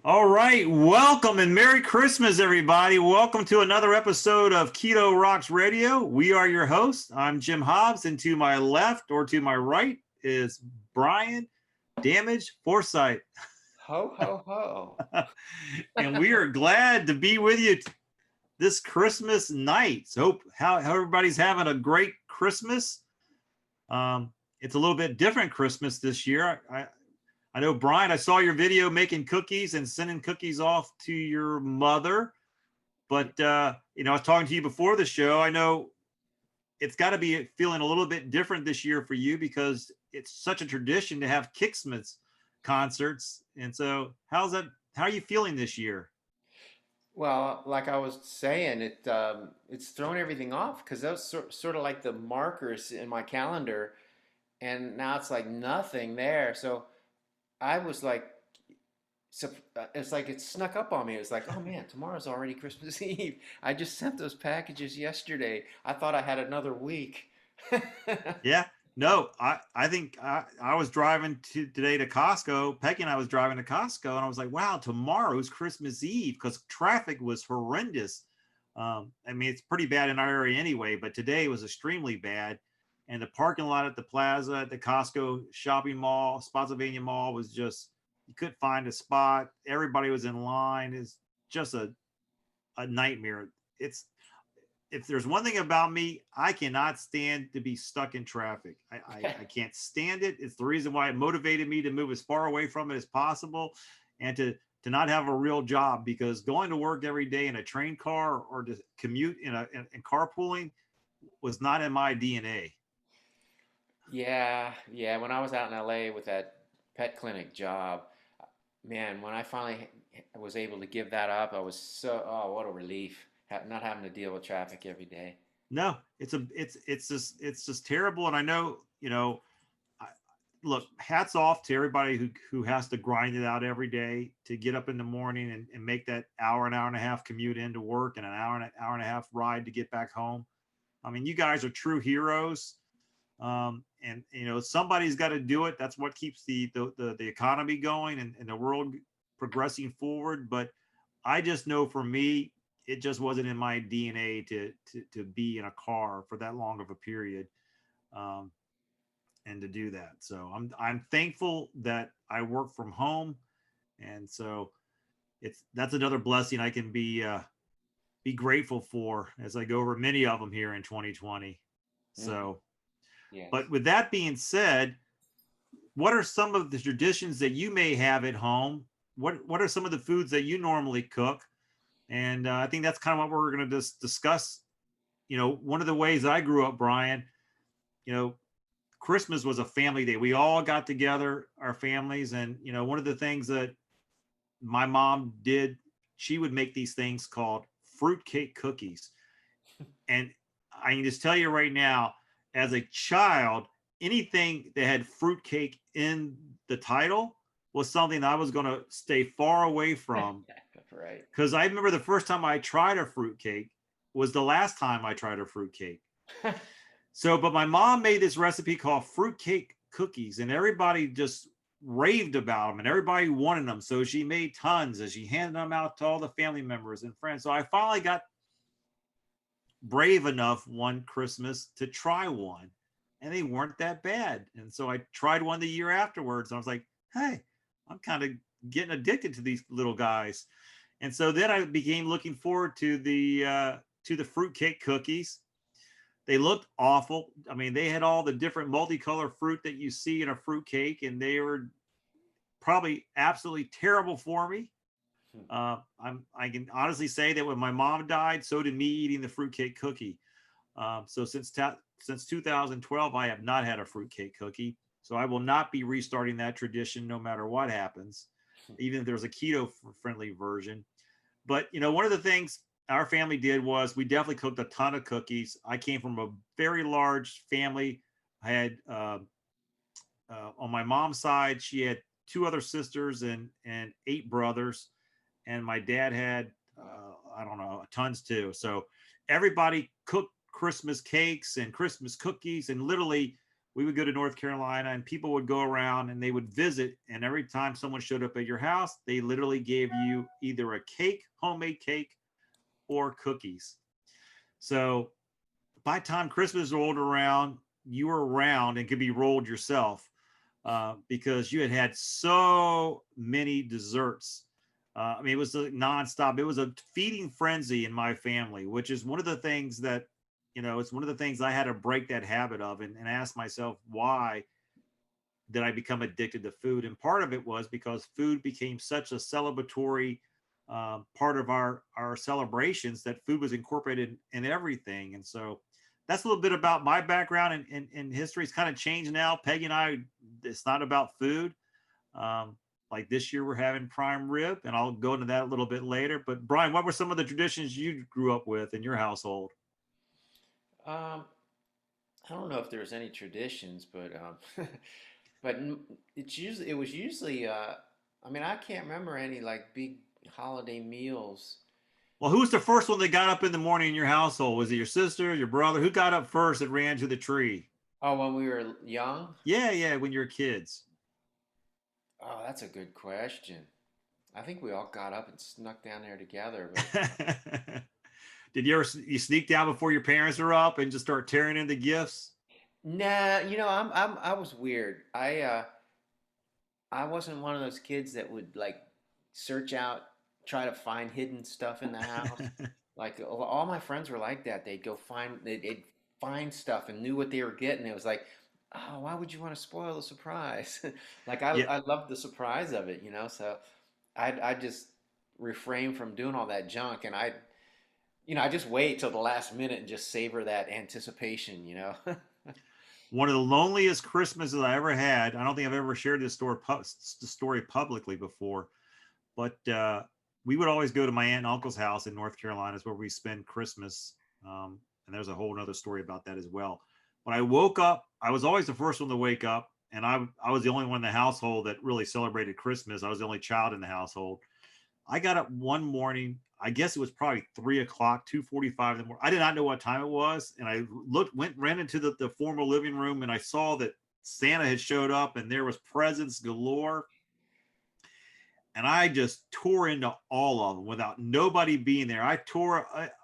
All right, welcome and Merry Christmas, everybody. Welcome to another episode of Keto Rocks Radio. We are your hosts. I'm Jim Hobbs, and to my left or to my right is Brian Damage Forsythe. Ho, ho, ho. And we are glad to be with you this Christmas night. So hope how everybody's having a great Christmas. It's a little bit different Christmas this year. I know, Brian, I saw your video making cookies and sending cookies off to your mother. But, I was talking to you before the show. I know it's got to be feeling a little bit different this year for you because it's such a tradition to have Kixmas concerts. And so how are you feeling this year? Well, like I was saying, it's thrown everything off because those sort of like the markers in my calendar, and now it's like nothing there. So I was like, it's like it snuck up on me. It was like, oh man, tomorrow's already Christmas Eve. I just sent those packages yesterday. I thought I had another week. Yeah. No, I think I was driving today to Costco. Peggy and I was driving to Costco, and I was like, wow, tomorrow's Christmas Eve because traffic was horrendous. I mean, it's pretty bad in our area anyway, but today was extremely bad. And the parking lot at the plaza, at the Costco shopping mall, Spotsylvania Mall, was just, you couldn't find a spot. Everybody was in line. It's just a nightmare. It's, if there's one thing about me, I cannot stand to be stuck in traffic. I can't stand it. It's the reason why it motivated me to move as far away from it as possible and to not have a real job, because going to work every day in a train car or to commute in carpooling was not in my DNA. Yeah, yeah. When I was out in LA with that pet clinic job, man, when I finally was able to give that up, I was oh, what a relief, not having to deal with traffic every day. No, it's just terrible. And I know, I, look, hats off to everybody who has to grind it out every day to get up in the morning and make that hour, an hour and a half commute into work and an hour and a half ride to get back home. I mean, you guys are true heroes. And somebody's got to do it. That's what keeps the economy going and the world progressing forward. But I just know for me, it just wasn't in my DNA to be in a car for that long of a period, um, and to do that. So I'm thankful that I work from home, and so that's another blessing I can be grateful for as I go over many of them here in 2020. Hmm. So, but Yes. with that being said, what are some of the traditions that you may have at home? What are some of the foods that you normally cook? And I think that's kind of what we're going to discuss. One of the ways I grew up, Brian, you know, Christmas was a family day. We all got together, our families. And, one of the things that my mom did, she would make these things called fruitcake cookies. And I can just tell you right now, as a child, anything that had fruitcake in the title was something I was going to stay far away from, Right. because I remember the first time I tried a fruitcake was the last time I tried a fruitcake. So, but my mom made this recipe called fruitcake cookies, and everybody just raved about them, and everybody wanted them. So she made tons, and she handed them out to all the family members and friends. So I finally got brave enough one Christmas to try one, and they weren't that bad. And so I tried one the year afterwards, and I was like, hey, I'm kind of getting addicted to these little guys. And so then I began looking forward to the fruitcake cookies. They looked awful. I mean, they had all the different multicolored fruit that you see in a fruitcake, and they were probably absolutely terrible for me. I can honestly say that when my mom died, so did me eating the fruitcake cookie. So since 2012, I have not had a fruitcake cookie. So I will not be restarting that tradition, no matter what happens, even if there's a keto friendly version. But one of the things our family did was we definitely cooked a ton of cookies. I came from a very large family. I had on my mom's side, she had two other sisters and eight brothers, and my dad had I don't know, tons too. So everybody cooked Christmas cakes and Christmas cookies, and literally we would go to North Carolina and people would go around and they would visit. And every time someone showed up at your house, they literally gave you either a cake, homemade cake, or cookies. So by the time Christmas rolled around, you were around and could be rolled yourself because you had so many desserts. I mean, it was a nonstop. It was a feeding frenzy in my family, which is one of the things that, it's one of the things I had to break that habit of and ask myself, why did I become addicted to food? And part of it was because food became such a celebratory part of our celebrations that food was incorporated in everything. And so that's a little bit about my background and history. It's kind of changed now. Peggy and I, it's not about food. Like this year, we're having prime rib, and I'll go into that a little bit later. But Brian, what were some of the traditions you grew up with in your household? Um, I don't know if there was any traditions, but but it was usually I mean, I can't remember any like big holiday meals. Well, who was the first one that got up in the morning in your household? Was it your sister, your brother? Who got up first and ran to the tree? Oh, when we were young? Yeah, yeah, when you were kids. Oh, that's a good question. I think we all got up and snuck down there together, but Did you sneak down before your parents are up and just start tearing into gifts? nah, I was weird. I wasn't one of those kids that would like search out, try to find hidden stuff in the house. Like all my friends were like that. They'd find stuff and knew what they were getting. It was like, oh, why would you want to spoil the surprise? Like Yeah. I loved the surprise of it, you know. So I just refrain from doing all that junk, and I just wait till the last minute and just savor that anticipation, you know. One of the loneliest Christmases I ever had. I don't think I've ever shared the story publicly before, but we would always go to my aunt and uncle's house in North Carolina, is where we spend Christmas. And there's a whole other story about that as well. When I woke up, I was always the first one to wake up, and I was the only one in the household that really celebrated Christmas. I was the only child in the household. I got up one morning. I guess it was probably 3 o'clock, 2:45 in the morning. I did not know what time it was, and I ran into the formal living room, and I saw that Santa had showed up, and there was presents galore. And I just tore into all of them without nobody being there. I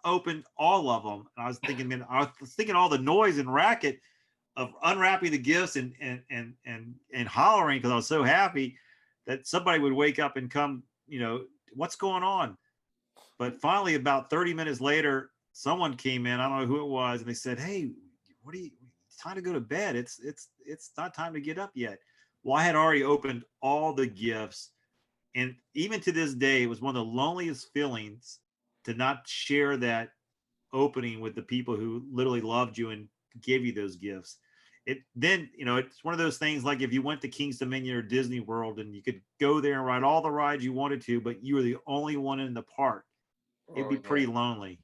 opened all of them, and I was thinking, man, I was thinking all the noise and racket of unwrapping the gifts and hollering because I was so happy that somebody would wake up and come, what's going on? But finally, about 30 minutes later, someone came in. I don't know who it was, and they said, "Hey, what are you? It's time to go to bed. It's not time to get up yet." Well, I had already opened all the gifts, and even to this day, it was one of the loneliest feelings to not share that opening with the people who literally loved you and gave you those gifts. It's one of those things like if you went to King's Dominion or Disney World and you could go there and ride all the rides you wanted to, but you were the only one in the park, it'd Oh be yeah. pretty lonely.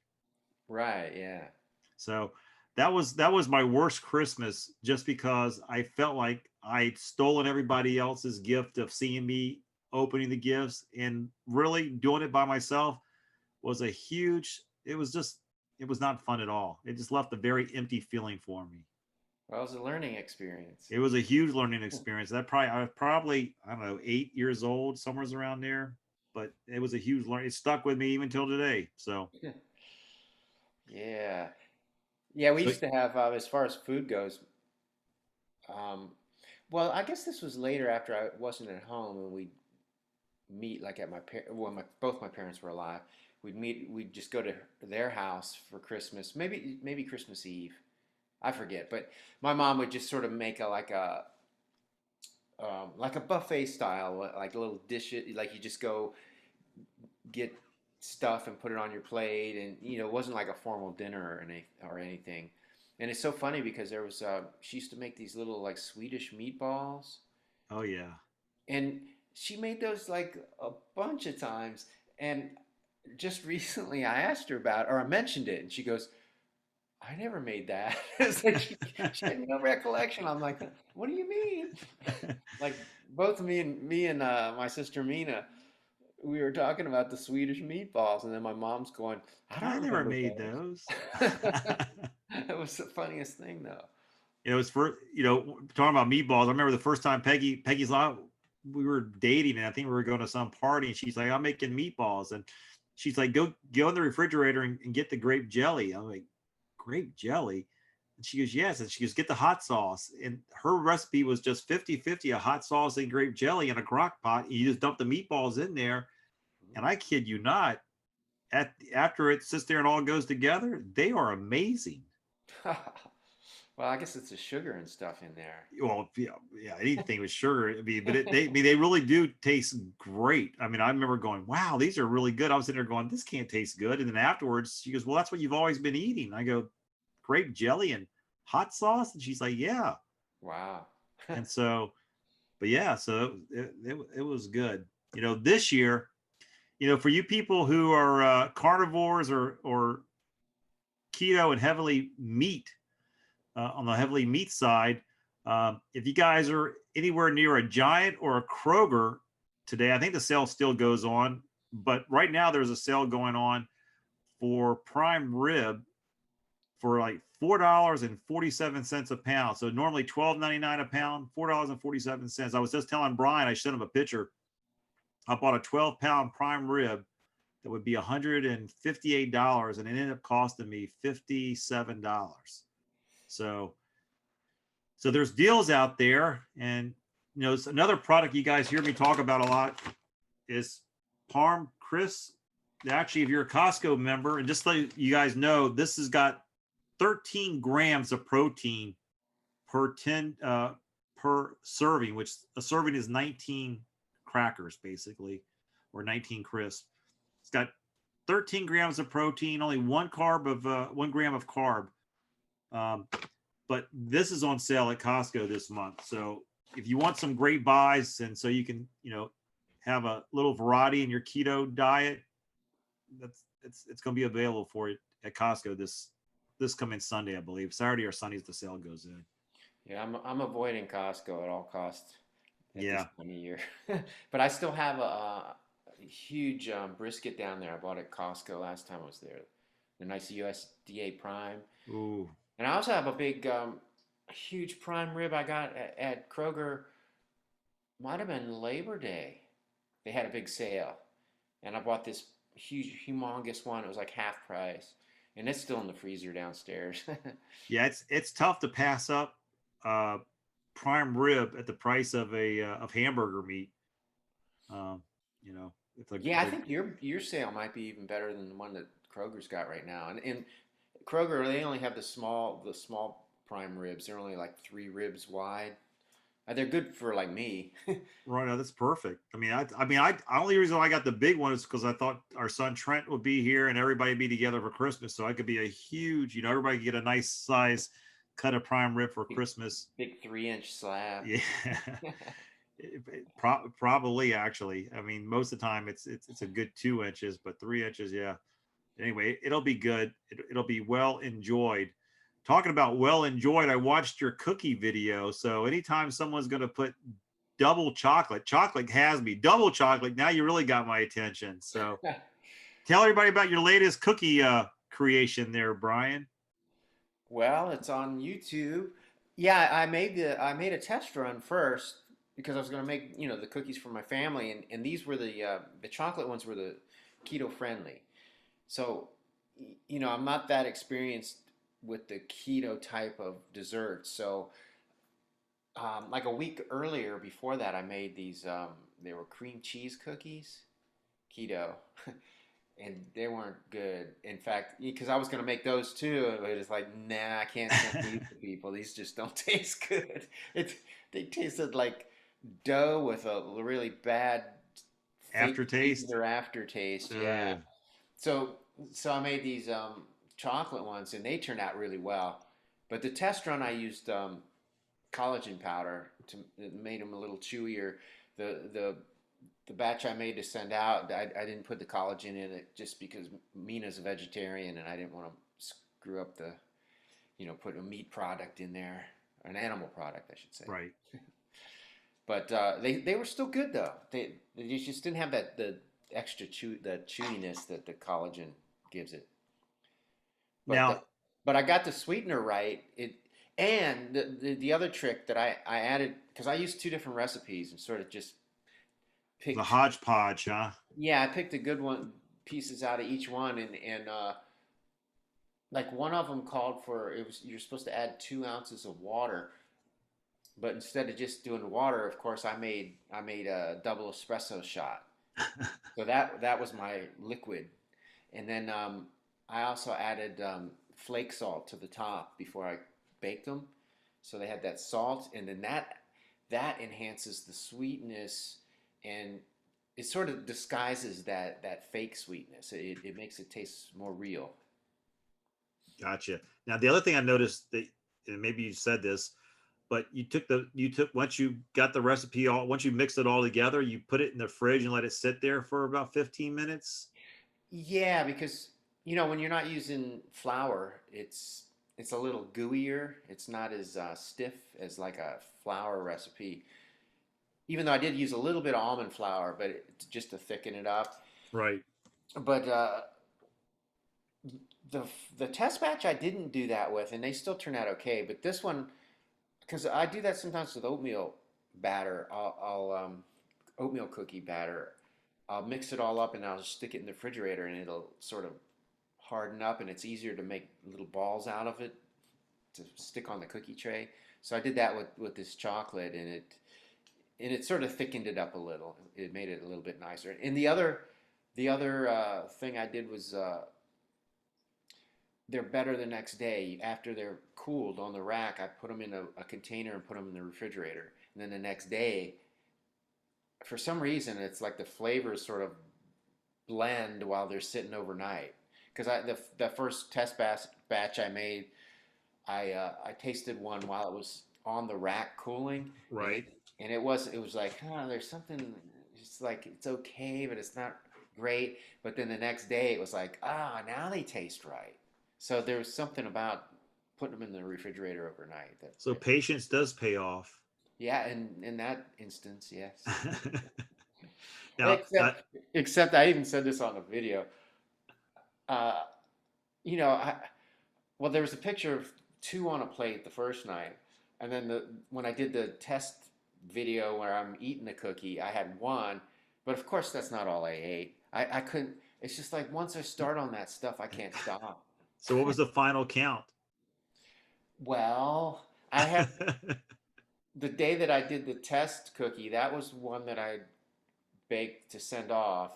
Right, yeah. So that was my worst Christmas, just because I felt like I'd stolen everybody else's gift of seeing me opening the gifts, and really doing it by myself was a huge, it was not fun at all. It just left a very empty feeling for me. Well, it was a learning experience. It was a huge learning experience. I was probably, I don't know, 8 years old, somewhere around there. But it was a huge learn. It stuck with me even till today. So, Yeah. Yeah, we so used to have, as far as food goes, um, well, I guess this was later after I wasn't at home and we'd meet like at both my parents were alive. We'd just go to their house for Christmas, maybe Christmas Eve. I forget, but my mom would just sort of make like a buffet style, like a little dish, like you just go get stuff and put it on your plate, and it wasn't like a formal dinner or anything. And it's so funny because she used to make these little like Swedish meatballs, oh yeah. and she made those like a bunch of times. And just recently, I asked her about it, or I mentioned it, and she goes, "I never made that." It's like she had no recollection. I'm like, "What do you mean?" Like both me and my sister Mina, we were talking about the Swedish meatballs, and then my mom's going, "I I don't never remember made those. those." It was the funniest thing, though. It was for, talking about meatballs. I remember the first time Peggy's like, we were dating, and I think we were going to some party, and she's like, I'm making meatballs. And she's like, go in the refrigerator and get the grape jelly. I'm like, grape jelly? And she goes, yes. And she goes, get the hot sauce. And her recipe was just 50-50, a hot sauce and grape jelly in a crock pot. You just dump the meatballs in there. And I kid you not, after it sits there and all goes together, they are amazing. Well, I guess it's the sugar and stuff in there. Well, yeah, anything with sugar. I mean, but they really do taste great. I mean, I remember going, wow, these are really good. I was sitting there going, this can't taste good. And then afterwards, she goes, well, that's what you've always been eating. I go, grape jelly and hot sauce, and she's like, yeah. Wow. And so, but yeah, so it was good. This year, for you people who are carnivores or keto and heavily meat, on the heavily meat side, if you guys are anywhere near a Giant or a Kroger today, I think the sale still goes on, but right now there's a sale going on for prime rib for like $4.47 a pound. So normally $12.99 a pound, $4.47. I was just telling Brian, I sent him a picture. I bought a 12-pound prime rib that would be $158, and it ended up costing me $57. So there's deals out there. And it's another product you guys hear me talk about a lot is Parm Crisp. Actually, if you're a Costco member, and just let you guys know, this has got 13 grams of protein per serving, which a serving is 19 crackers basically, or 19 crisp. It's got 13 grams of protein, only 1 gram of carb. But this is on sale at Costco this month. So if you want some great buys, and so you can, have a little variety in your keto diet, it's going to be available for you at Costco this coming Sunday, I believe. Saturday or Sunday, the sale goes in. Yeah, I'm avoiding Costco at all costs at this Yeah. time of year. But I still have a huge brisket down there. I bought at Costco last time I was there. The nice USDA Prime. Ooh. And I also have a big, huge prime rib I got at Kroger. Might have been Labor Day. They had a big sale. And I bought this huge, humongous one. It was like half price. And it's still in the freezer downstairs. Yeah, it's tough to pass up prime rib at the price of of hamburger meat. Yeah, I think your sale might be even better than the one that Kroger's got right now. And Kroger, they only have the small prime ribs. They're only like 3 ribs wide. They're good for like me. Right now, that's perfect. I mean, only reason why I got the big one is because I thought our son Trent would be here and everybody be together for Christmas, so I could be a huge, everybody could get a nice size cut of prime rib for Christmas. Big 3-inch slab. Yeah, probably actually. I mean, most of the time it's a good 2 inches, but 3 inches, yeah. Anyway, it'll be good. It'll be well enjoyed. Talking about well enjoyed, I watched your cookie video. So anytime someone's going to put double chocolate has me. Double chocolate, now you really got my attention. So tell everybody about your latest cookie creation there, Brian. Well, it's on YouTube. Yeah, I made a test run first because I was going to make, the cookies for my family, and these were the chocolate ones were the keto friendly. So, I'm not that experienced with the keto type of desserts. So, like a week earlier before that, I made these, they were cream cheese cookies, keto, and they weren't good. In fact, because I was going to make those too, but it's like, nah, I can't send these to people. These just don't taste good. They tasted like dough with a really bad Aftertaste. Or aftertaste, yeah. So I made these chocolate ones, and they turned out really well. But the test run, I used collagen powder it made them a little chewier. The batch I made to send out, I didn't put the collagen in it just because Mina's a vegetarian, and I didn't want to screw up put a meat product in there, an animal product, I should say. Right. But they were still good though. They just didn't have the extra chewiness that the collagen gives it. But Now, but I got the sweetener right. And the other trick that I added, because I used two different recipes and sort of just The picked, hodgepodge, huh? yeah, I picked the good one pieces out of each one, and like one of them called for it was you're supposed to add 2 ounces of water, but instead of just doing water, of course, I made a double espresso shot. So that was my liquid, and then I also added flake salt to the top before I baked them, so they had that salt, and then that enhances the sweetness, and it sort of disguises that fake sweetness. It makes it taste more real. Gotcha. Now the other thing I noticed that, and maybe you said this, but you took once you got the recipe all once you mixed it all together, you put it in the fridge and let it sit there for about 15 minutes. Yeah, because when you're not using flour, it's a little gooier. It's not as stiff as like a flour recipe. Even though I did use a little bit of almond flour, but just to thicken it up. Right. But the the test batch I didn't do that with, and they still turn out okay. But this one, because I do that sometimes with oatmeal batter, I'll oatmeal cookie batter. I'll mix it all up and I'll just stick it in the refrigerator, and it'll sort of harden up, and it's easier to make little balls out of it to stick on the cookie tray. So I did that with this chocolate, and it sort of thickened it up a little. It made it a little bit nicer. And the other thing I did was they're better the next day after they're cooled on the rack. I put them in a container and put them in the refrigerator, and then the next day, for some reason, it's like the flavors sort of blend while they're sitting overnight. Because the first test batch I made, I tasted one while it was on the rack cooling, and Right. it was like, there's something. It's like it's okay, but it's not great. But then the next day, it was like, now they taste right. So there was something about putting them in the refrigerator overnight So patience does pay off. yeah, in that instance, yes. Now, Except I even said this on a video. Uh, you know, I, well, there was a picture of two on a plate the first night, and then when I did the test video where I'm eating the cookie, I had one, but of course that's not all I ate. I couldn't. It's just like once I start on that stuff, I can't stop. so what was the final count? Well, I had the day that I did the test cookie. That was one that I baked to send off,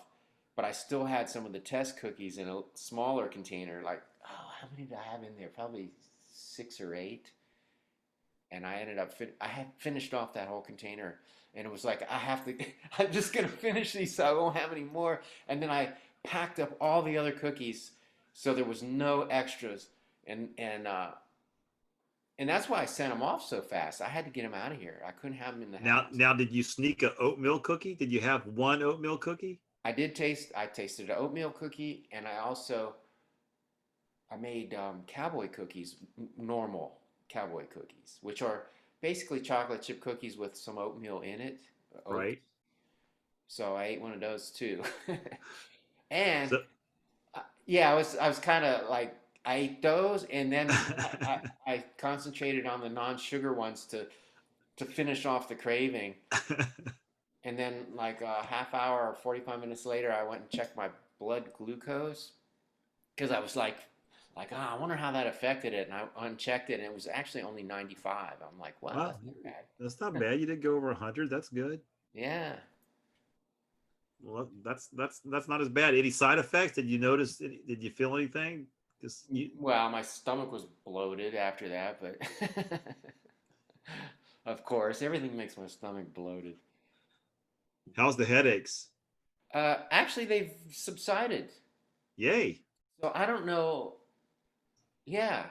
but I still had some of the test cookies in a smaller container. Like, how many did I have in there? Probably 6 or 8. And I ended up I had finished off that whole container, and it was like I have to. I'm just gonna finish these, so I won't have any more. And then I packed up all the other cookies, so there was no extras, and that's why I sent them off so fast. I had to get them out of here. I couldn't have them in the now, house. now, did you sneak a oatmeal cookie? Did you have one oatmeal cookie? I tasted an oatmeal cookie, and I made cowboy cookies, normal cowboy cookies, which are basically chocolate chip cookies with some oatmeal in it. Oat. Right. So I ate one of those too, and So, yeah, I was kind of like I ate those, and then I concentrated on the non-sugar ones to finish off the craving. And then like a half hour or 45 minutes later, I went and checked my blood glucose because I was I wonder how that affected it. And I unchecked it, and it was actually only 95. I'm like, wow, well, that's not that's not bad. bad. You did go over 100. That's good. Yeah. Well, that's not as bad. Any side effects? Did you notice? Did you feel anything? Because you, Well, my stomach was bloated after that, but of course, everything makes my stomach bloated. how's the headaches? Actually, they've subsided. Yay! So I don't know. Yeah.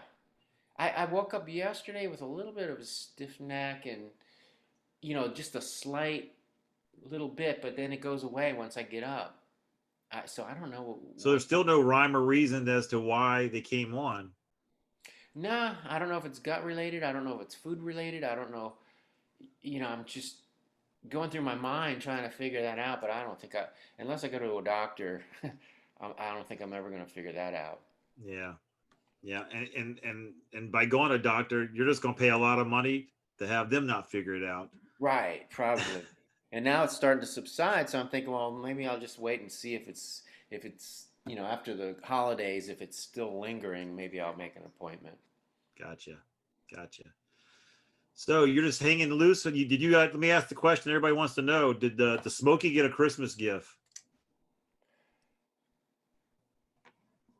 I woke up yesterday with a little bit of a stiff neck and, just a slight little bit, but then it goes away once I get up. So I don't know So there's still no rhyme or reason as to why they came on. Nah, I don't know if it's gut related. I don't know if it's food related. I don't know. I'm just going through my mind trying to figure that out, but I don't think unless I go to a doctor, I don't think I'm ever going to figure that out. Yeah. Yeah, and by going to a doctor, you're just going to pay a lot of money to have them not figure it out. Right, probably. And now it's starting to subside, so I'm thinking, well, maybe I'll just wait and see if it's after the holidays, if it's still lingering, maybe I'll make an appointment. Gotcha, gotcha. So you're just hanging loose. And did you? Let me ask the question. Everybody wants to know: did the Smokey get a Christmas gift?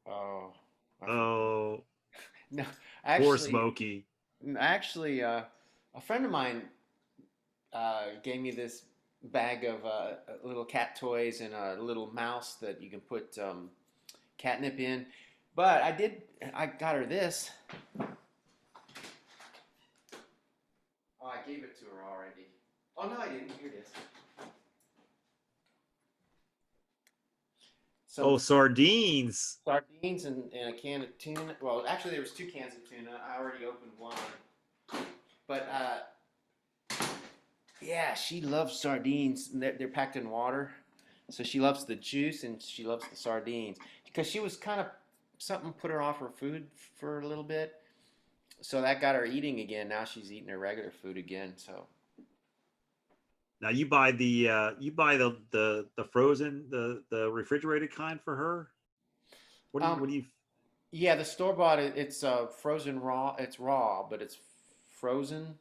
Oh, I forgot. Oh, No, poor actually, Smokey. a friend of mine gave me this bag of little cat toys and a little mouse that you can put catnip in. But I got her this. Oh, I gave it to her already. Oh, no, I didn't. Here it is. Oh, Some sardines. sardines and a can of tuna. Well, actually, there was 2 cans of tuna. I already opened one. But yeah, she loves sardines. And they're packed in water. So she loves the juice and she loves the sardines. Because she was kind of, something put her off her food for a little bit. So that got her eating again. Now she's eating her regular food again. So Now you buy the frozen the refrigerated kind for her. um, What do you? yeah, the store bought it's frozen raw. It's raw, but it's frozen.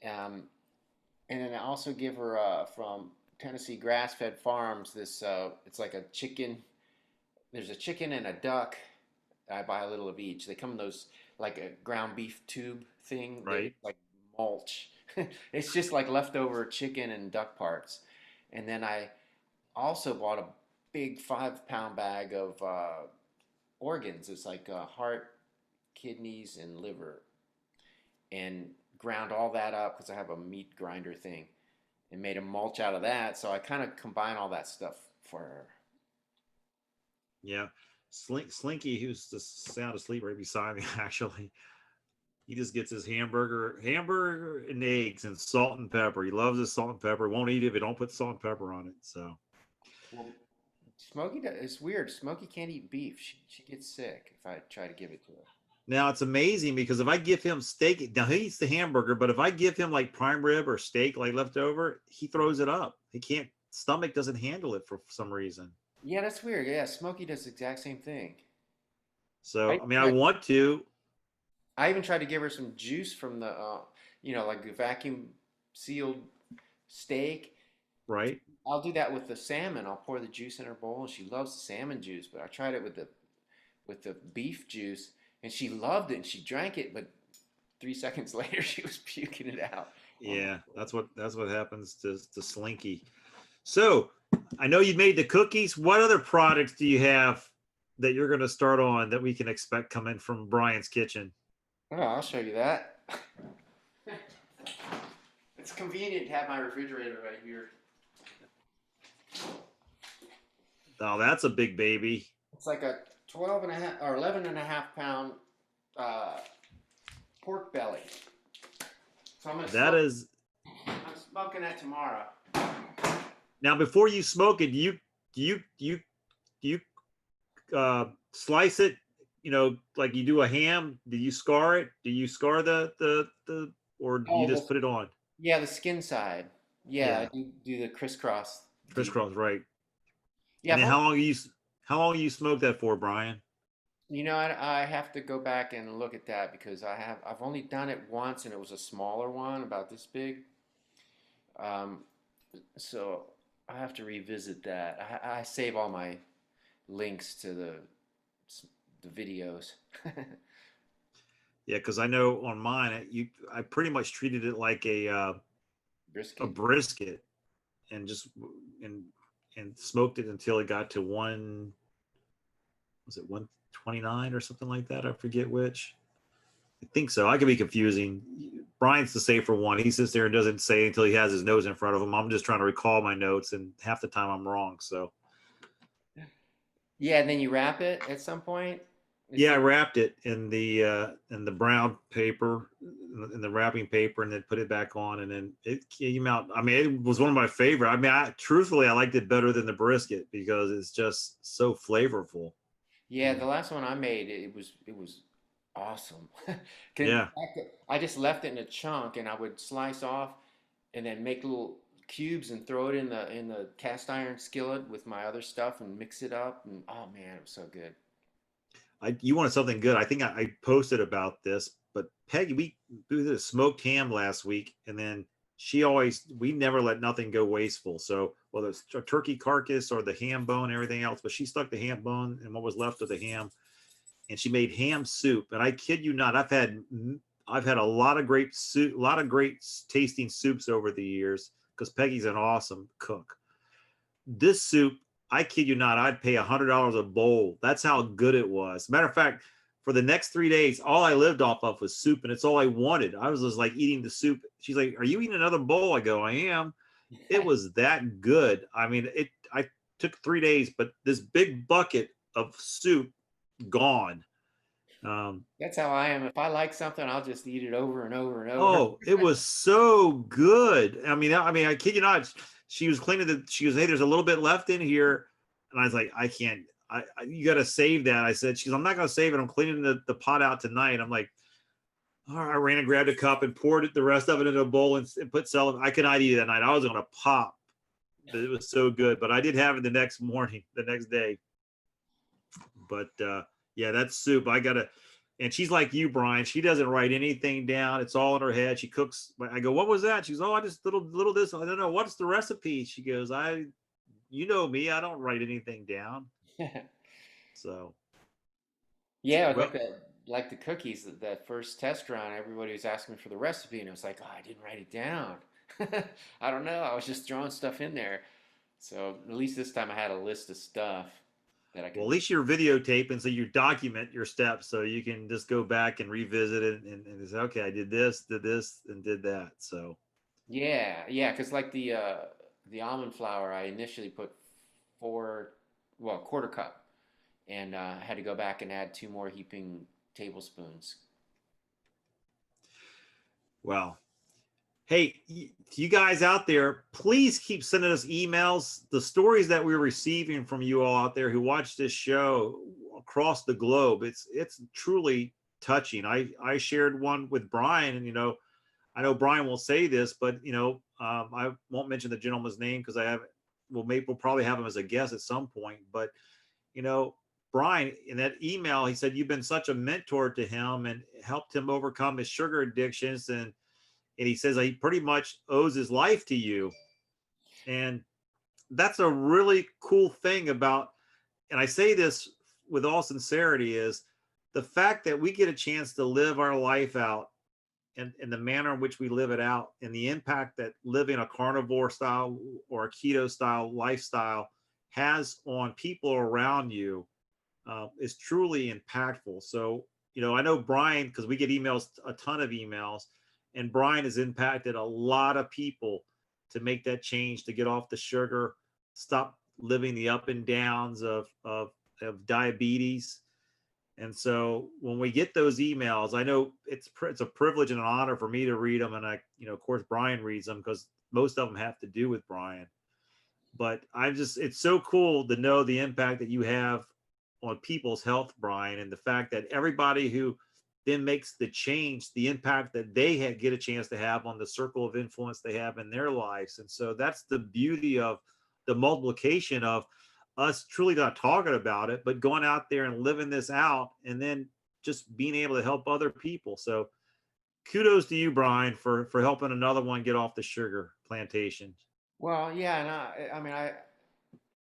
Um, and then I also give her from Tennessee Grass Fed Farms this. It's like a chicken. There's a chicken and a duck. I buy a little of each. They come in those like a ground beef tube thing. They Right. like mulch. It's just like leftover chicken and duck parts. And then I also bought a big 5 pound bag of organs. It's like heart, kidneys, and liver, and ground all that up because I have a meat grinder thing, and made a mulch out of that. So I kind of combine all that stuff for her. Yeah. Slinky, who's just sound asleep right beside me, actually. He just gets his hamburger and eggs and salt and pepper. He loves his salt and pepper. Won't eat it if you don't put salt and pepper on it. So Well, it's weird. Smokey can't eat beef. She gets sick if I try to give it to her. now it's amazing because if I give him steak, now he eats the hamburger, but if I give him like prime rib or steak like leftover, he throws it up. He can't, stomach doesn't handle it for some reason. Yeah, that's weird. Yeah, Smokey does the exact same thing. So I I mean, I tried, want to, I even tried to give her some juice from the, like the vacuum sealed steak. right? I'll do that with the salmon. I'll pour the juice in her bowl, and she loves the salmon juice. But I tried it with the beef juice, and she loved it, and she drank it. But 3 seconds later, she was puking it out. Yeah, that's what happens to Slinky. So I know you made the cookies. What other products do you have that you're going to start on that we can expect coming from Brian's kitchen? Oh, I'll show you that. It's convenient to have my refrigerator right here. Oh, that's a big baby. It's like a 12 and a half or 11 and a half pound uh, pork belly. So That is. I'm smoking that tomorrow. Now before you smoke it, do you slice it? You know, like you do a ham. Do you scar it? Do you scar the or do you Oh, just put it on? yeah, the skin side. Yeah, Yeah, I do the crisscross deal. crisscross, right? Yeah, And I've then only, how long you smoke that for, Brian? I have to go back and look at that because I've only done it once and it was a smaller one about this big. Um, so I have to revisit that. I save all my links to the videos. Yeah, because I know on mine, I pretty much treated it like a Brisket. brisket, and just and and smoked it until it got to one, was it 129 or something like that? I forget which. I think so. I could be confusing. Brian's the safer one. He sits there and doesn't say until he has his nose in front of him. I'm just trying to recall my notes, and half the time I'm wrong. So Yeah, and then you wrap it at some point. Is yeah, I there? wrapped it in the brown paper, in the wrapping paper, and then put it back on, and then it came out. I mean, it was one of my favorite. I mean, truthfully, I liked it better than the brisket because it's just so flavorful. Yeah, the last one I made, it was awesome. Can Yeah. I just left it in a chunk, and I would slice off and then make little cubes and throw it in the cast iron skillet with my other stuff and mix it up. And oh man, it was so good. You wanted something good. I think I posted about this, but Peggy, we did a smoked ham last week, and then we never let nothing go wasteful. So whether it's a turkey carcass or the ham bone, and everything else, but she stuck the ham bone and what was left of the ham, and she made ham soup. And I kid you not, I've had a lot of great soup, a lot of great tasting soups over the years because Peggy's an awesome cook. This soup, I kid you not, I'd pay $100 a bowl. That's how good it was. Matter of fact, for the next 3 days, all I lived off of was soup, and it's all I wanted. I was just like eating the soup. She's like, "Are you eating another bowl?" I go, "I am." It was that good. I mean, it. I took 3 days, but this big bucket of soup gone. Um, That's how I am. If I like something, I'll just eat it over and over and over. Oh, it was so good. I kid you not. She was cleaning she goes, "Hey, there's a little bit left in here." And I was like, "I can't, you got to save that." I said, "I'm not going to save it. I'm cleaning the pot out tonight." I'm like, all right, I ran and grabbed a cup and poured the rest of it into a bowl and put celery. I could not eat it that night. I was going to pop. It was so good, but I did have it the next morning, the next day. But yeah, that soup, I got to, and she's like you, Brian. She doesn't write anything down. It's all in her head. She cooks. I go, "What was that?" She goes, "Oh, I just little this. I don't know. What's the recipe?" She goes, you know me. I don't write anything down." So, Yeah, well, like the cookies, that first test run, everybody was asking me for the recipe, and it was like, oh, I didn't write it down. I don't know. I was just throwing stuff in there. So at least this time I had a list of stuff that I well, at could. least you're videotaping, so you document your steps, so you can just go back and revisit it and say, "Okay, I did this, and did that." So, Yeah, yeah, because like the almond flour, I initially put four, well, quarter cup, and I had to go back and add two more heaping tablespoons. well, hey, you guys out there, please keep sending us emails. The stories that we're receiving from you all out there who watch this show across the globe, it's truly touching. I shared one with Brian, and I know Brian will say this, but I won't mention the gentleman's name because we'll probably have him as a guest at some point. But you know, Brian, in that email, he said you've been such a mentor to him and helped him overcome his sugar addictions, and he says he pretty much owes his life to you. And that's a really cool thing about, and I say this with all sincerity, is the fact that we get a chance to live our life out and the manner in which we live it out and the impact that living a carnivore style or a keto style lifestyle has on people around you is truly impactful. So, I know Brian, because we get emails, a ton of emails, and Brian has impacted a lot of people to make that change, to get off the sugar, stop living the up and downs of diabetes. And so when we get those emails, I know it's a privilege and an honor for me to read them, and of course Brian reads them because most of them have to do with Brian. But it's so cool to know the impact that you have on people's health, Brian, and the fact that everybody who then makes the change, the impact that they get a chance to have on the circle of influence they have in their lives. And so that's the beauty of the multiplication of us truly not talking about it, but going out there and living this out and then just being able to help other people. So kudos to you, Brian, for helping another one get off the sugar plantation. Well, yeah, and I mean,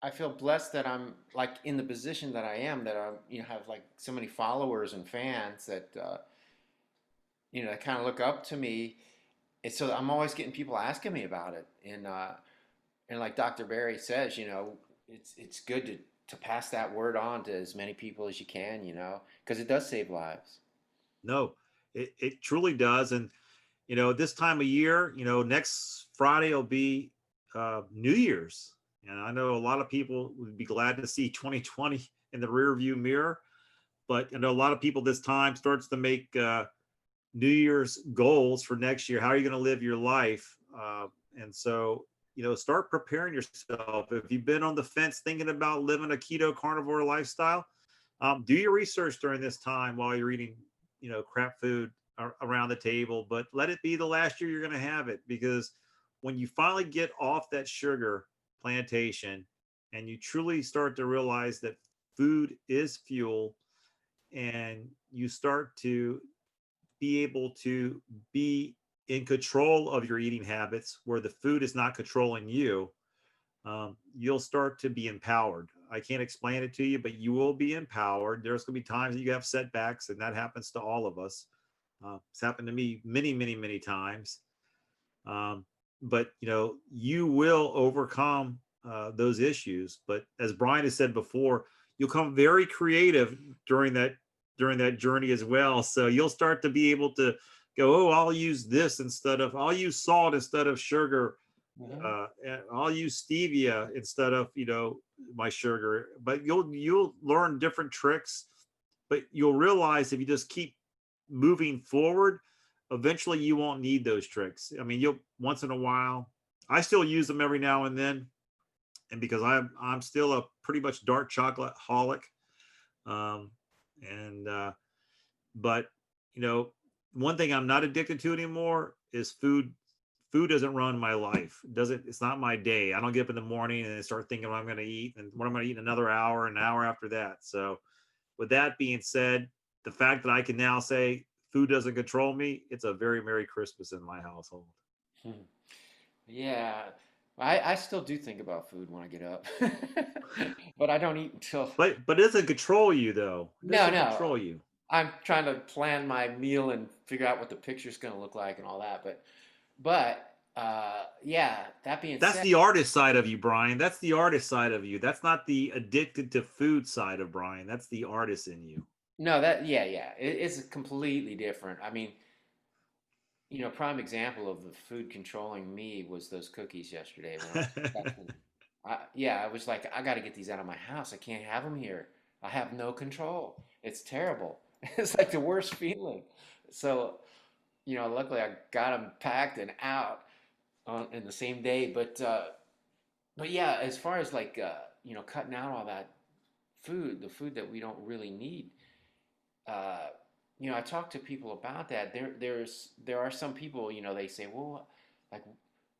I feel blessed that I'm like in the position that I am, that I'm, have like so many followers and fans that, that kind of look up to me. And so I'm always getting people asking me about it. And like Dr. Barry says, it's good to pass that word on to as many people as you can, because it does save lives. No, it truly does. And, this time of year, next Friday will be New Year's. And I know a lot of people would be glad to see 2020 in the rear view mirror. But I know a lot of people this time starts to make New Year's goals for next year. How are you going to live your life? And so, start preparing yourself. If you've been on the fence thinking about living a keto carnivore lifestyle, Do your research during this time while you're eating, crap food around the table, but let it be the last year you're going to have it, because when you finally get off that sugar plantation and you truly start to realize that food is fuel, and you start to be able to be in control of your eating habits where the food is not controlling you, you'll start to be empowered. I can't explain it to you, but you will be empowered. There's going to be times that you have setbacks, and that happens to all of us. It's happened to me many, many, many times. Um, but you will overcome those issues. But as Brian has said before, you'll come very creative during that journey as well. So you'll start to be able to go, oh, I'll use salt instead of sugar. Hmm. I'll use stevia instead of my sugar. But you'll learn different tricks. But you'll realize if you just keep moving forward, eventually you won't need those tricks. I mean, you'll once in a while. I still use them every now and then, and because I'm still a pretty much dark chocolate holic, um, and but one thing I'm not addicted to anymore is food. Food doesn't run my life. It's not my day. I don't get up in the morning and start thinking what I'm going to eat and what I'm going to eat in another hour, an hour after that. So with that being said, the fact that I can now say food doesn't control me, it's a very Merry Christmas in my household. Yeah, I still do think about food when I get up, but I don't eat until. But it doesn't control you though. It No, doesn't no. control you. I'm trying to plan my meal and figure out what the picture's going to look like and all that. But yeah. That being That's said, the artist side of you, Brian. That's the artist side of you. That's not the addicted to food side of Brian. That's the artist in you. no, that yeah, yeah, it's completely different. I mean, prime example of the food controlling me was those cookies yesterday when I was expecting. Yeah, I was like, I got to get these out of my house. I can't have them here. I have no control. It's terrible. It's like the worst feeling. So, luckily I got them packed and out in the same day. But yeah, as far as like cutting out all that food, the food that we don't really need, uh, I talk to people about that. There are some people, they say, well, like,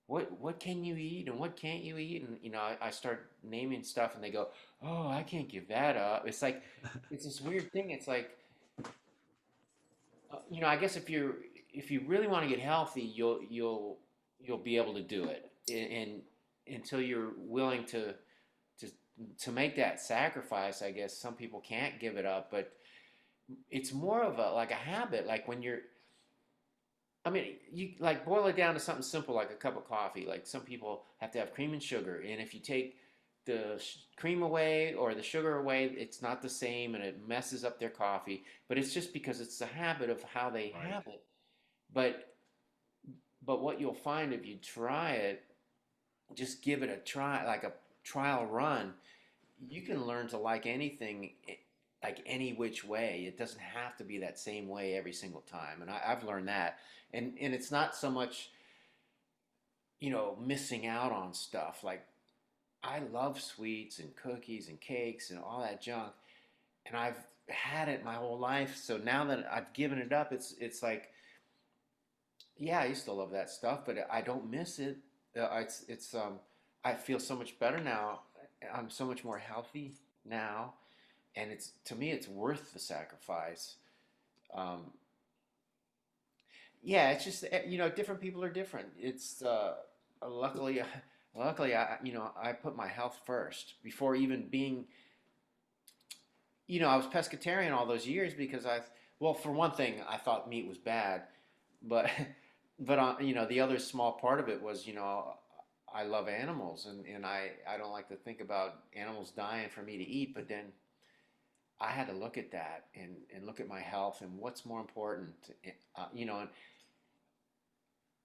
what can you eat and what can't you eat? And I start naming stuff, and they go, oh, I can't give that up. It's like it's this weird thing. It's like I guess if you really want to get healthy, you'll be able to do it, and until you're willing to to make that sacrifice, I guess some people can't give it up, but it's more of a like a habit. Like when you're, I mean, you like boil it down to something simple like a cup of coffee. Like some people have to have cream and sugar, and if you take the cream away or the sugar away, it's not the same, and it messes up their coffee. But it's just because it's the habit of how they Right. have it. But but what you'll find if you try it, just give it a try, like a trial run, you can learn to like anything, like any which way. It doesn't have to be that same way every single time, and I've learned that. And it's not so much missing out on stuff. Like I love sweets and cookies and cakes and all that junk, and I've had it my whole life. So now that I've given it up, it's like, yeah, I used to love that stuff, but I don't miss it. It's I feel so much better now. I'm so much more healthy now, and it's to me it's worth the sacrifice. Um, yeah, it's just different people are different. It's luckily luckily I put my health first before even being. I was pescatarian all those years because well, for one thing, I thought meat was bad, but the other small part of it was I love animals, and I don't like to think about animals dying for me to eat. But then I had to look at that and look at my health and what's more important. And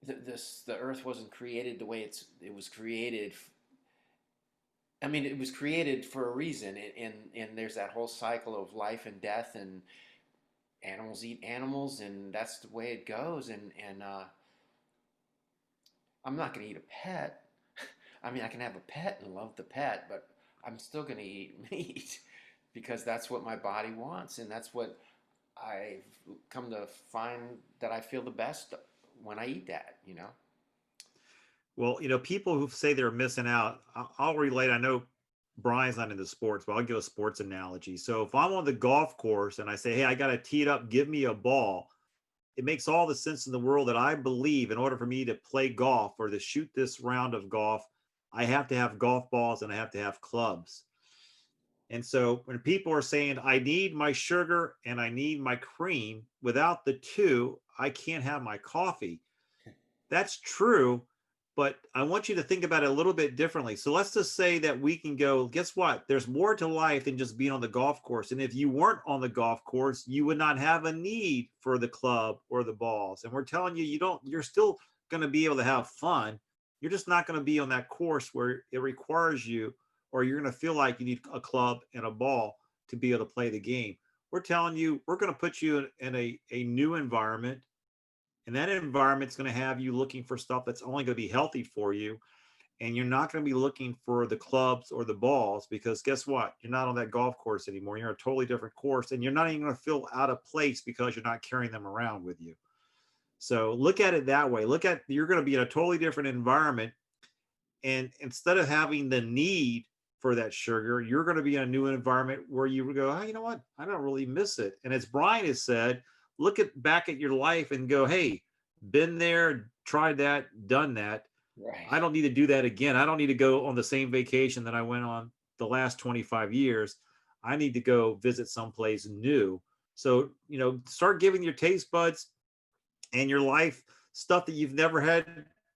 the earth wasn't created the way it was created. I mean, it was created for a reason, and there's that whole cycle of life and death, and animals eat animals, and that's the way it goes. And I'm not going to eat a pet. I mean, I can have a pet and love the pet, but I'm still going to eat meat. because that's what my body wants, and that's what I've come to find that I feel the best when I eat that, you know? Well, people who say they're missing out, I'll relate. I know Brian's not into sports, but I'll give a sports analogy. So if I'm on the golf course and I say, hey, I got to tee it up, give me a ball, it makes all the sense in the world that I believe in order for me to play golf or to shoot this round of golf, I have to have golf balls and I have to have clubs. And so when people are saying, I need my sugar and I need my cream, without the two, I can't have my coffee. That's true, but I want you to think about it a little bit differently. So let's just say that we can go, guess what? There's more to life than just being on the golf course. And if you weren't on the golf course, you would not have a need for the club or the balls. And we're telling you, you're still going to be able to have fun. You're just not going to be on that course where it requires you, or you're going to feel like you need a club and a ball to be able to play the game. We're telling you, we're going to put you in a new environment, and that environment's going to have you looking for stuff that's only going to be healthy for you. And you're not going to be looking for the clubs or the balls, because guess what? You're not on that golf course anymore. You're on a totally different course, and you're not even going to feel out of place because you're not carrying them around with you. So look at it that way. You're going to be in a totally different environment. And instead of having the need for that sugar, you're going to be in a new environment where you go, oh, you know what? I don't really miss it. And as Brian has said, look back at your life and go, hey, been there, tried that, done that. Right. I don't need to do that again. I don't need to go on the same vacation that I went on the last 25 years. I need to go visit someplace new. So, start giving your taste buds and your life stuff that you've never had,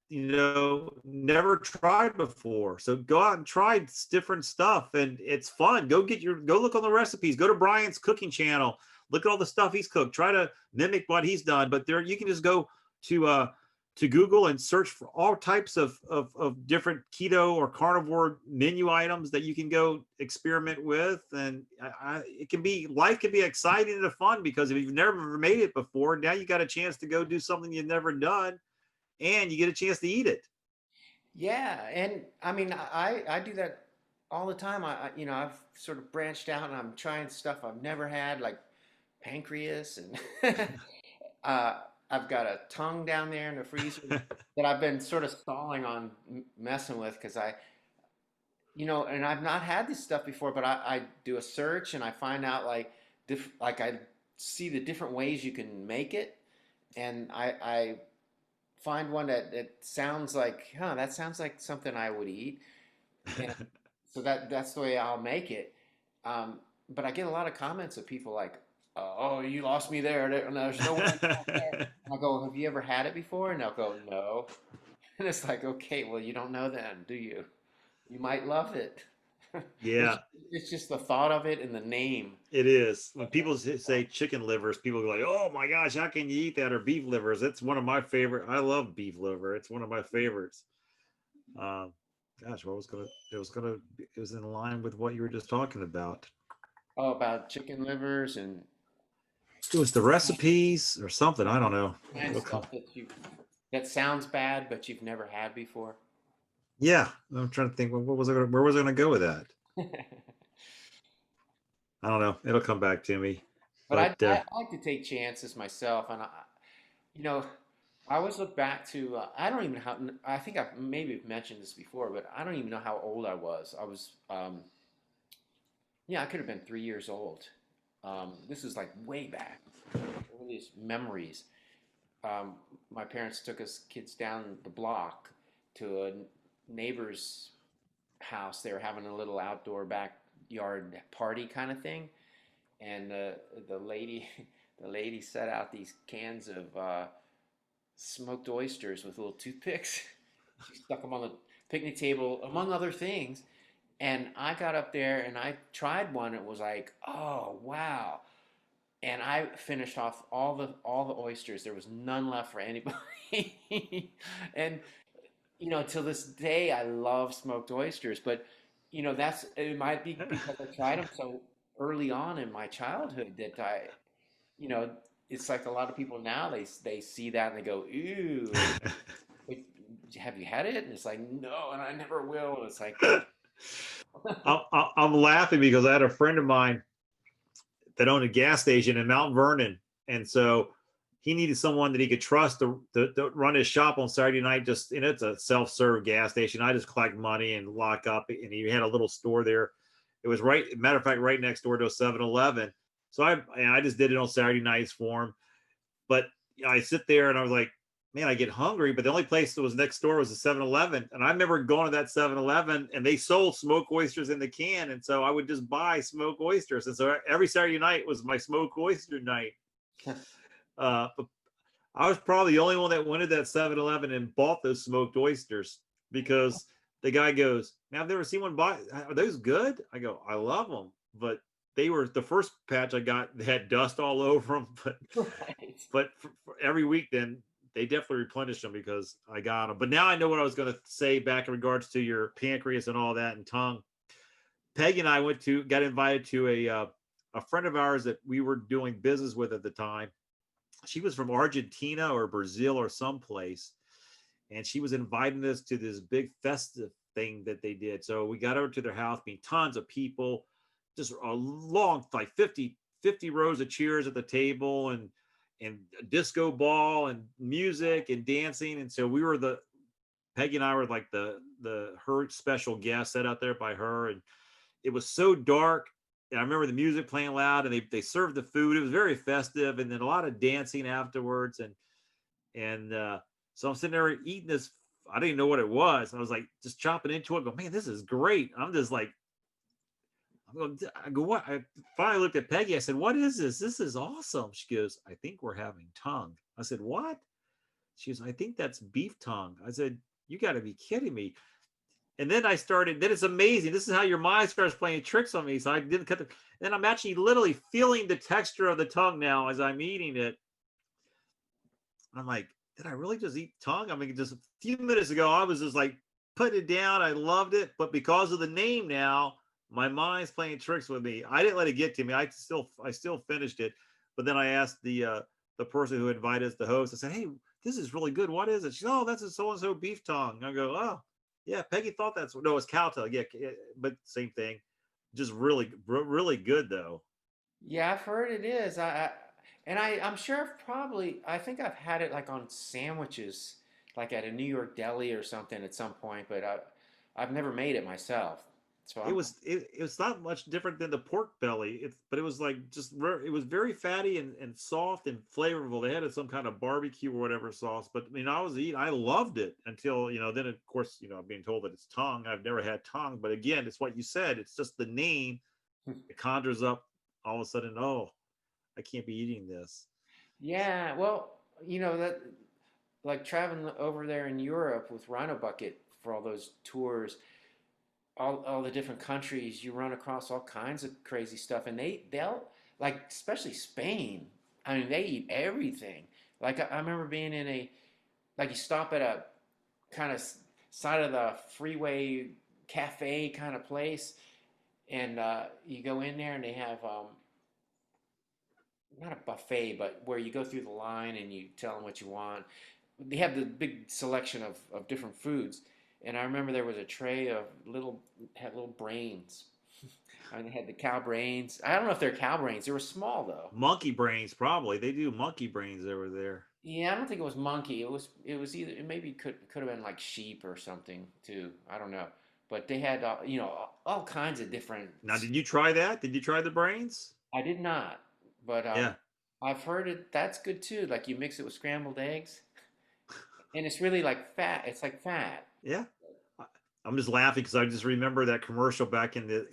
never tried before. So go out and try different stuff, and it's fun. Go look on the recipes. Go to Brian's cooking channel. Look at all the stuff he's cooked. Try to mimic what he's done. But there, you can just go to Google and search for all types of different keto or carnivore menu items that you can go experiment with. And life can be exciting and fun, because if you've never made it before, now you got a chance to go do something you've never done, and you get a chance to eat it. Yeah, and I mean, I do that all the time. I've sort of branched out and I'm trying stuff I've never had, like pancreas, and I've got a tongue down there in the freezer that I've been sort of stalling on messing with, because and I've not had this stuff before, but I do a search and I find out like I see the different ways you can make it, and I find one that sounds like, that sounds like something I would eat, and so that's the way I'll make it. But I get a lot of comments of people like, "Oh, you lost me there. There's no way." And I'll go, "Have you ever had it before?" And they'll go, "No." And it's like, okay, well, you don't know then, do you? You might love it. Yeah, It's just the thought of it and the name. it is. When people say chicken livers, people go like, "Oh my gosh, how can you eat that?" Or beef livers. It's one of my favorite. I love beef liver. It's one of my favorites. Um, Gosh, it was in line with what you were just talking about. Oh, about chicken livers and It was the recipes or something. I don't know. and stuff that sounds bad, but you've never had before. Yeah, I'm trying to think. Where was I going to go with that? I don't know. It'll come back to me. But But I like to take chances myself, and you know, I always look back to I don't even how I think I've maybe mentioned this before, but I don't even know how old I was. I was yeah, I could have been 3 years old. This is like way back, earliest memories. Um, my parents took us kids down the block to a neighbor's house. They were having a little outdoor backyard party kind of thing, and the lady the lady set out these cans of smoked oysters with little toothpicks. She stuck them on the picnic table, among other things. And I got up there and I tried one. It was like, oh wow! And I finished off all the oysters. There was none left for anybody. And till this day, I love smoked oysters. But it might be because I tried them so early on in my childhood that you know, it's like a lot of people now they see that and they go, "Ooh, wait, have you had it?" And it's like, "No," and I never will. And it's like, I'm laughing because I had a friend of mine that owned a gas station in Mount Vernon, and so he needed someone that he could trust to run his shop on Saturday night. Just, and it's a self-serve gas station. I just collect money and lock up, and he had a little store there. It was right, matter of fact, right next door to a 7-Eleven. So I just did it on Saturday nights for him. But I sit there and I was like, man, I get hungry. But the only place that was next door was a 7-Eleven. And I remember going to that 7-Eleven and they sold smoked oysters in the can. And so I would just buy smoked oysters. And so every Saturday night was my smoked oyster night. But I was probably the only one that went to that 7-Eleven and bought those smoked oysters, because the guy goes, man, I've never seen one buy. Are those good? I go, I love them. But they were, the first patch I got, they had dust all over them. Right. But for every week, then they definitely replenished them because I got them. But now I know what I was going to say back in regards to your pancreas and all that and tongue. Peggy and I got invited to a friend of ours that we were doing business with at the time. She was from Argentina or Brazil or someplace, and she was inviting us to this big festive thing that they did. So we got over to their house, being tons of people, just a long, like 50 rows of chairs at the table, and a disco ball and music and dancing. And so Peggy and I were like her special guest set out there by her. And it was so dark. And I remember the music playing loud, and they served the food. It was very festive, and then a lot of dancing afterwards. And so I'm sitting there eating this. I didn't know what it was. I was like just chopping into it. Go, man, this is great. I'm just like, I go, what? I finally looked at Peggy. I said, what is this? This is awesome. She goes, I think we're having tongue. I said, what? She goes, I think that's beef tongue. I said, you got to be kidding me. And then then it's amazing. This is how your mind starts playing tricks on me. So I didn't cut then I'm actually literally feeling the texture of the tongue now as I'm eating it. I'm like, did I really just eat tongue? I mean, just a few minutes ago, I was just like putting it down. I loved it. But because of the name now, my mind's playing tricks with me. I didn't let it get to me. I still finished it. But then I asked the person who invited us, the host, I said, hey, this is really good. What is it? She said, oh, that's a so-and-so beef tongue. I go, oh, yeah, Peggy thought no, it's cow tongue. Yeah, but same thing. Just really, really good though. Yeah, I've heard it is. I'm sure I think I've had it like on sandwiches, like at a New York deli or something at some point, but I've never made it myself. So It was not much different than the pork belly, but it was like it was very fatty and soft and flavorful. They had some kind of barbecue or whatever sauce, but I mean, I loved it until, then of course, I'm being told that it's tongue. I've never had tongue, but again, it's what you said. It's just the name. It conjures up all of a sudden, oh, I can't be eating this. yeah, well, that like traveling over there in Europe with Rhino Bucket for all those tours, all the different countries, you run across all kinds of crazy stuff, and they'll like, especially Spain. I mean, they eat everything. Like I remember being in like you stop at a kind of side of the freeway cafe kind of place, and you go in there and they have not a buffet, but where you go through the line and you tell them what you want. They have the big selection of different foods. And I remember there was a tray of had little brains. I mean, they had the cow brains. I don't know if they're cow brains. They were small though. Monkey brains, probably. They do monkey brains over there. Yeah, I don't think it was monkey. It was either, it maybe could have been like sheep or something too. I don't know. But they had all kinds of different. Now, did you try that? Did you try the brains? I did not, but Yeah. I've heard that's good too. Like you mix it with scrambled eggs, and it's really like fat. It's like fat. Yeah. I'm just laughing because I just remember that commercial back in the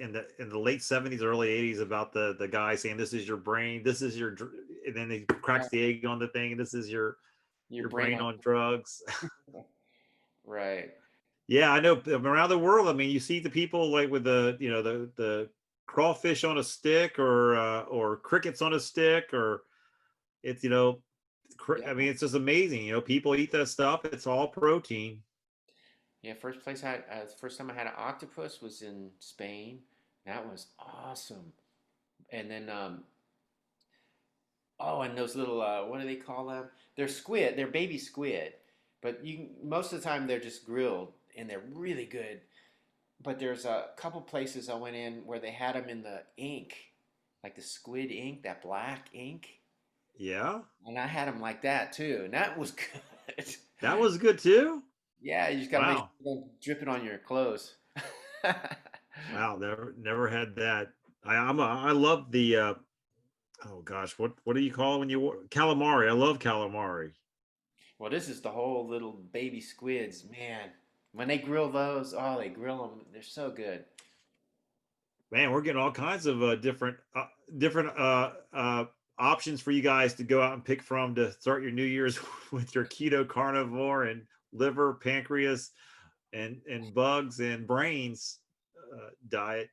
late 70s, early 80s about the guy saying, "This is your brain, this is your," and then he cracks the egg on the thing, and this is your Your brain brain on. on drugs. Right. Yeah, I know around the world. I mean, you see the people like with the crawfish on a stick, or crickets on a stick, or it's Yeah. I mean, it's just amazing. People eat that stuff. It's all protein. Yeah. First time I had an octopus was in Spain. That was awesome. And then oh, and those little what do they call them? They're squid. They're baby squid, but you most of the time they're just grilled and they're really good. but there's a couple places I went in where they had them in the ink, like the squid ink, that black ink, Yeah, and I had them like that too, and that was good. that was good too. Yeah, you just got to make sure Wow. you don't drip it on your clothes. Wow, never had that. I love the oh gosh, what do you call it when you calamari? I love calamari. Well, this is the whole little baby squids, man. When they grill those, oh, they grill them. They're so good. Man, we're getting all kinds of different options for you guys to go out and pick from to start your New Year's with your keto carnivore and liver, pancreas, and bugs and brains diet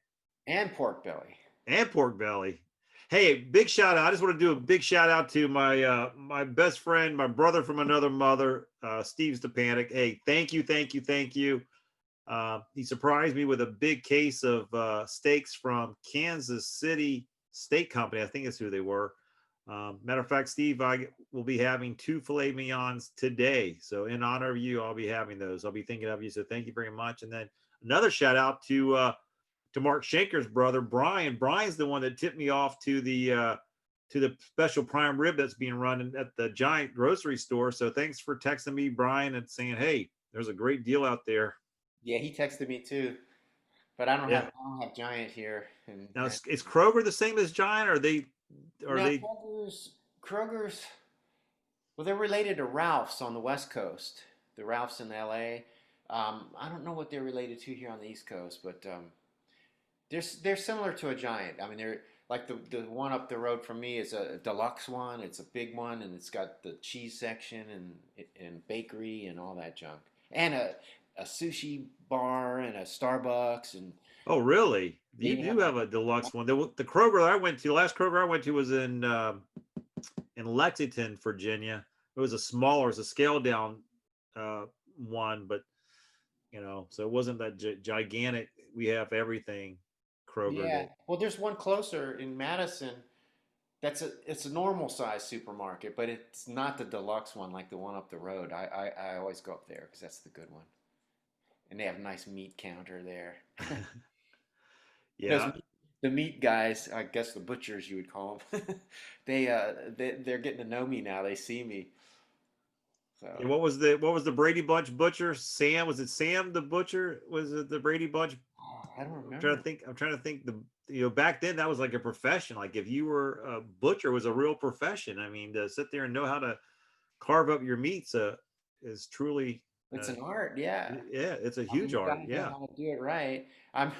And pork belly. and pork belly. Hey, big shout out! I just want to do a big shout out to my best friend, my brother from another mother, Steve Stepanek. Hey, thank you. He surprised me with a big case of steaks from Kansas City Steak Company. I think that's who they were. Matter of fact, Steve, I will be having 2 filet mignons today. So in honor of you, I'll be having those. I'll be thinking of you. So thank you very much. And then another shout out to Mark Shanker's brother, Brian. Brian's the one that tipped me off to the special prime rib that's being run at the Giant grocery store. So thanks for texting me, Brian, and saying, hey, there's a great deal out there. Yeah, he texted me too, but Yeah. I don't have Giant here. Now, And is Kroger the same as Giant? Or are no, they? Kroger's. Well, they're related to Ralph's on the West Coast. The Ralph's in L.A. I don't know what they're related to here on the East Coast, but they're similar to a Giant. I mean, they're like the one up the road from me is a deluxe one. It's a big one, and it's got the cheese section and bakery and all that junk, and a sushi bar and a Starbucks, and Oh, really? they You even do have like have a deluxe one. The Kroger I went to, the last Kroger I went to was in Lexington, Virginia. It was it was a scaled down uh, one, but so it wasn't that gigantic. We have everything Kroger yeah. that. Well, there's one closer in Madison. It's a normal size supermarket, but it's not the deluxe one like the one up the road. I always go up there because that's the good one, and they have a nice meat counter there. Those Yeah. the meat guys, I guess the butchers you would call them, they're getting to know me now. They see me, Yeah, so what was the Brady Bunch butcher? Sam, was it Sam the butcher? Was it the Brady Bunch? I don't I'm trying to remember. think. I'm trying to think. Back then that was like a profession. Like if you were a butcher, was a real profession. I mean, to sit there and know how to carve up your meats is truly, It's uh, an art, yeah. yeah, it's a I mean, huge you art. gotta know Yeah. how to do it right. I'm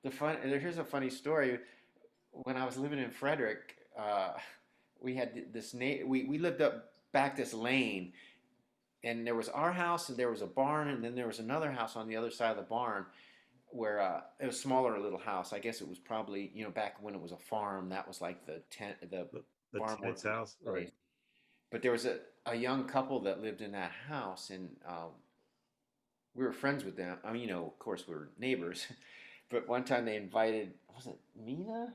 the fun. Here's a funny story. When I was living in Frederick, we had this we lived up back this lane, and there was our house, and there was a barn, and then there was another house on the other side of the barn where it was a smaller little house. I guess it was probably back when it was a farm. That was like the The farm tenants workers' house, right? place. But there was a young couple that lived in that house, and we were friends with them. I mean, of course, we were neighbors. But one time they invited, was it Mina?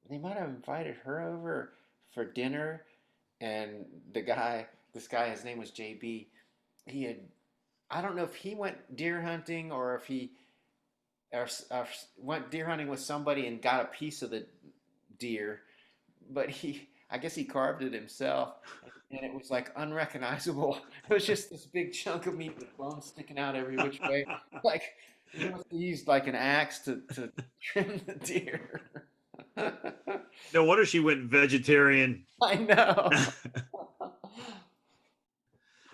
They might have invited her over for dinner, and this guy, his name was JB. He had, I don't know if he went deer hunting or if he or went deer hunting with somebody and got a piece of the deer, but I guess he carved it himself, and it was like unrecognizable. It was just this big chunk of meat with bones sticking out every which way. Like he must have used like an axe to trim the deer. No wonder she went vegetarian. I know.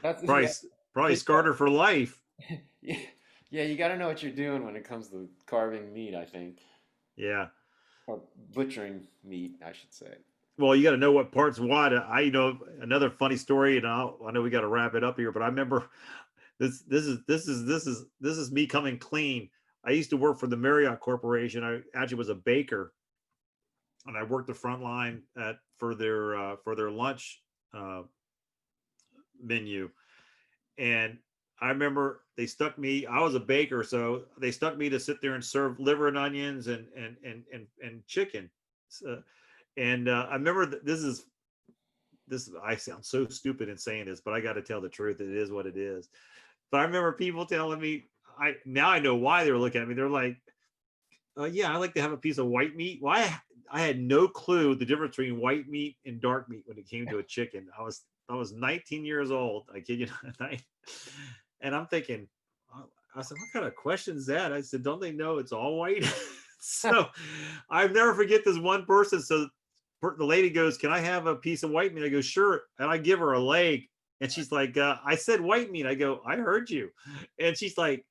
That's probably yeah. probably So scarred her for life. yeah, yeah, you got to know what you're doing when it comes to carving meat, I think, Yeah. or butchering meat, I should say. Well, you got to know what parts what. Another funny story, and I know we got to wrap it up here, but I remember this is me coming clean. I used to work for the Marriott Corporation. I actually was a baker, and I worked the front line for their lunch uh, menu. And I remember they stuck me. I was a baker, so they stuck me to sit there and serve liver and onions and chicken. So, and I remember this. I sound so stupid in saying this, but I got to tell the truth. It is what it is. But I remember people telling me now I know why they were looking at me. They're like, yeah, I like to have a piece of white meat. Why? I had no clue the difference between white meat and dark meat when it came to a chicken. I was 19 years old. I kid you not. And I'm thinking, I said, what kind of question is that? I said, don't they know it's all white? So I never forget this one person. So the lady goes, can I have a piece of white meat? I go, sure. And I give her a leg. And she's like, I said white meat. I go, I heard you. And she's like,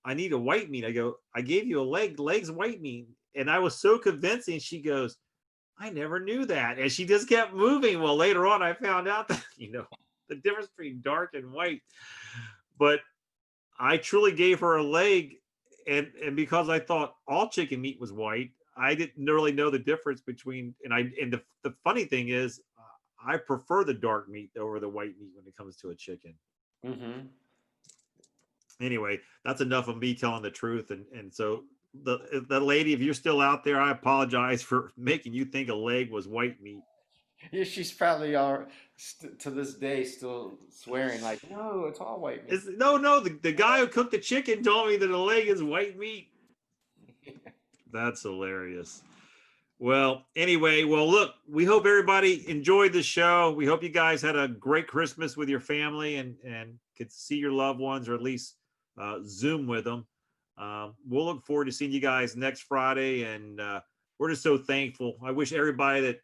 I need a white meat. I go, I gave you a leg's white meat. And I was so convincing. She goes, I never knew that. And she just kept moving. Well, later on, I found out that, the difference between dark and white. But I truly gave her a leg. And because I thought all chicken meat was white, I didn't really know the difference between, and the funny thing is, I prefer the dark meat over the white meat when it comes to a chicken. Mm-hmm. Anyway, that's enough of me telling the truth. And so the lady, if you're still out there, I apologize for making you think a leg was white meat. Yeah, she's probably to this day still swearing like, no, it's all white meat. No, the guy who cooked the chicken told me that a leg is white meat. That's hilarious. Well, anyway, look, we hope everybody enjoyed the show. We hope you guys had a great Christmas with your family and could see your loved ones, or at least Zoom with them. We'll look forward to seeing you guys next Friday, and we're just so thankful. I wish everybody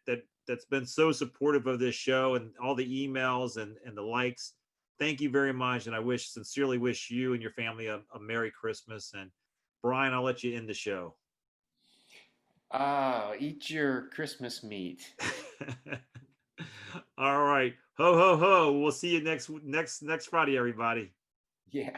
that's been so supportive of this show and all the emails and the likes. Thank you very much, and I sincerely wish you and your family a Merry Christmas. And Brian, I'll let you end the show. Eat your Christmas meat. All right. Ho, ho, ho. We'll see you next Friday, everybody. Yeah.